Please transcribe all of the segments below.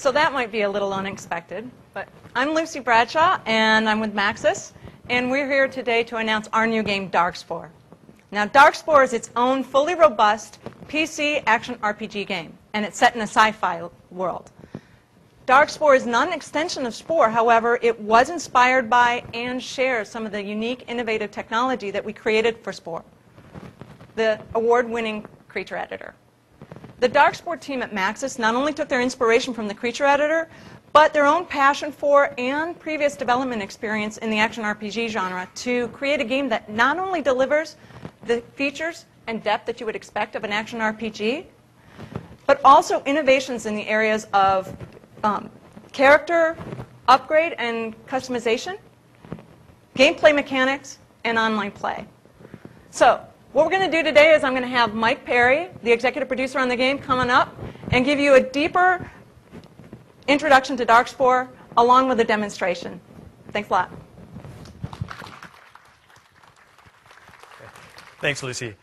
So that might be a little unexpected, but I'm Lucy Bradshaw, and I'm with Maxis, and we're here today to announce our new game, Darkspore. Now, Darkspore is its own fully robust PC action RPG game, and it's set in a sci-fi world. Darkspore is not an extension of Spore. However, it was inspired by and shares some of the unique, innovative technology that we created for Spore, the award-winning creature editor. The Darkspore team at Maxis not only took their inspiration from the creature editor, but their own passion for and previous development experience in the action RPG genre to create a game that not only delivers the features and depth that you would expect of an action RPG, but also innovations in the areas of character upgrade and customization, gameplay mechanics, and online play. So, what we're going to do today is I'm going to have Mike Perry, the executive producer on the game, coming up and give you a deeper introduction to Darkspore along with a demonstration. Thanks a lot. Thanks, Lucy.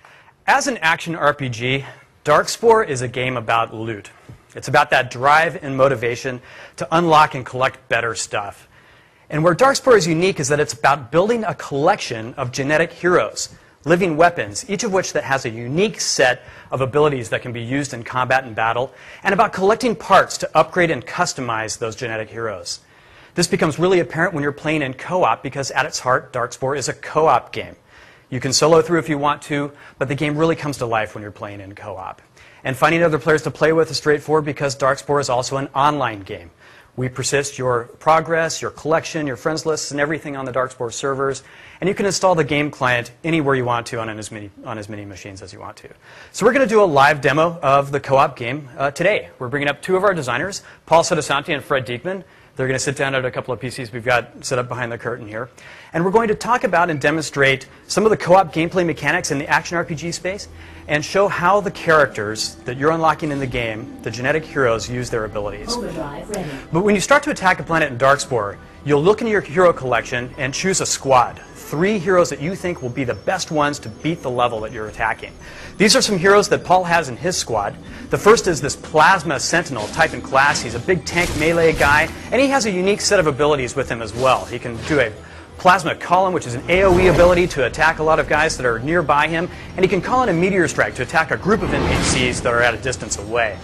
As an action RPG, Darkspore is a game about loot. It's about that drive and motivation to unlock and collect better stuff. And where Darkspore is unique is that it's about building a collection of genetic heroes, living weapons, each of which that has a unique set of abilities that can be used in combat and battle, and about collecting parts to upgrade and customize those genetic heroes. This becomes really apparent when you're playing in co-op because at its heart, Darkspore is a co-op game. You can solo through if you want to, but the game really comes to life when you're playing in co-op. And finding other players to play with is straightforward because Darkspore is also an online game. We persist your progress, your collection, your friends lists, and everything on the Darkspore servers. And you can install the game client anywhere you want to on as many machines as you want to. So we're going to do a live demo of the co-op game today. We're bringing up two of our designers, Paul Sotosanti and Fred Diekman. They're going to sit down at a couple of PCs we've got set up behind the curtain here. And we're going to talk about and demonstrate some of the co-op gameplay mechanics in the action RPG space and show how the characters that you're unlocking in the game, the genetic heroes, use their abilities. But when you start to attack a planet in Darkspore, you'll look in your hero collection and choose a squad. 3 heroes that you think will be the best ones to beat the level that you're attacking. These are some heroes that Paul has in his squad. The first is this Plasma Sentinel type and class. He's a big tank melee guy, and he has a unique set of abilities with him as well. He can do a Plasma Column, which is an AoE ability to attack a lot of guys that are nearby him, and he can call in a Meteor Strike to attack a group of NPCs that are at a distance away.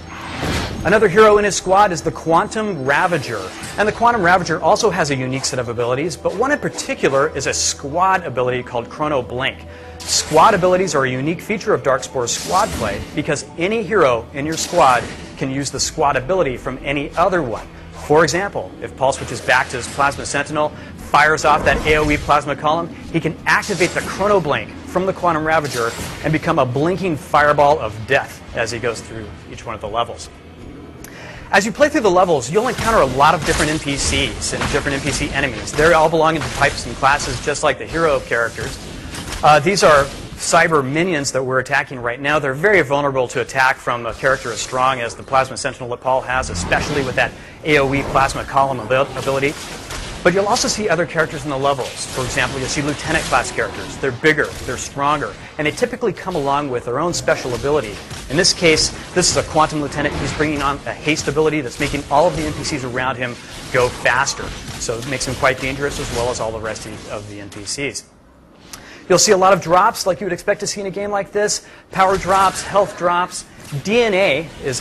Another hero in his squad is the Quantum Ravager. And the Quantum Ravager also has a unique set of abilities, but one in particular is a squad ability called Chrono Blink. Squad abilities are a unique feature of Darkspore's squad play because any hero in your squad can use the squad ability from any other one. For example, if Paul switches back to his Plasma Sentinel, fires off that AoE Plasma Column, he can activate the Chrono Blink from the Quantum Ravager and become a blinking fireball of death as he goes through each one of the levels. As you play through the levels, you'll encounter a lot of different NPCs and different NPC enemies. They all belong into types and classes just like the hero characters. These are cyber minions that we're attacking right now. They're very vulnerable to attack from a character as strong as the Plasma Sentinel that Paul has, especially with that AoE Plasma Column ability. But you'll also see other characters in the levels. For example, you'll see Lieutenant class characters. They're bigger, they're stronger, and they typically come along with their own special ability. In this case, this is a Quantum Lieutenant. He's bringing on a haste ability that's making all of the NPCs around him go faster. So it makes him quite dangerous as well as all the rest of the NPCs. You'll see a lot of drops like you would expect to see in a game like this. Power drops, health drops. DNA is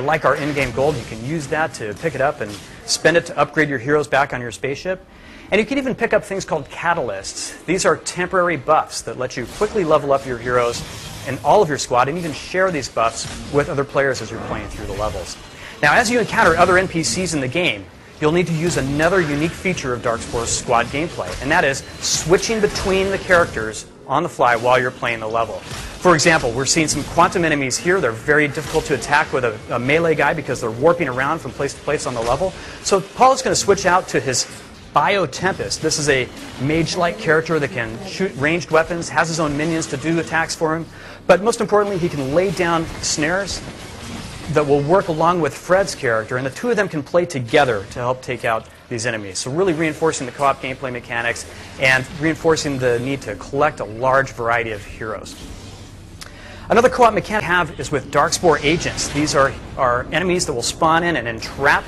like our in-game gold. You can use that to pick it up and spend it to upgrade your heroes back on your spaceship. And you can even pick up things called catalysts. These are temporary buffs that let you quickly level up your heroes and all of your squad and even share these buffs with other players as you're playing through the levels. Now, as you encounter other NPCs in the game, you'll need to use another unique feature of Darkspore's squad gameplay, and that is switching between the characters on the fly while you're playing the level. For example, we're seeing some quantum enemies here. They're very difficult to attack with a melee guy because they're warping around from place to place on the level. So Paul is going to switch out to his Bio Tempest. This is a mage-like character that can shoot ranged weapons, has his own minions to do attacks for him, but most importantly, he can lay down snares that will work along with Fred's character, and the two of them can play together to help take out these enemies. So really reinforcing the co-op gameplay mechanics and reinforcing the need to collect a large variety of heroes. Another co-op mechanic we have is with Darkspore Agents. These are enemies that will spawn in and entrap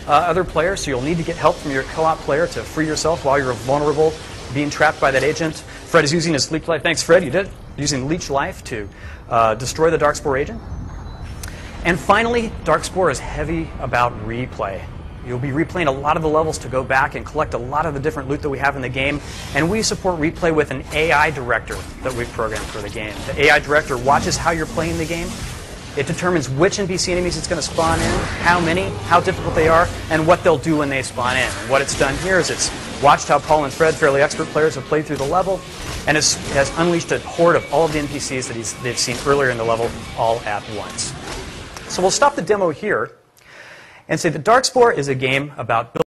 other players, so you'll need to get help from your co-op player to free yourself while you're vulnerable, being trapped by that agent. Fred is using his leech life. Thanks, Fred, you did. Using leech life to destroy the Darkspore agent. And finally, Darkspore is heavy about replay. You'll be replaying a lot of the levels to go back and collect a lot of the different loot that we have in the game. And we support replay with an AI director that we've programmed for the game. The AI director watches how you're playing the game. It determines which NPC enemies it's going to spawn in, how many, how difficult they are, and what they'll do when they spawn in. And what it's done here is it's watched how Paul and Fred, fairly expert players, have played through the level, and has unleashed a horde of all of the NPCs that they've seen earlier in the level all at once. So we'll stop the demo here and say that Darkspore is a game about building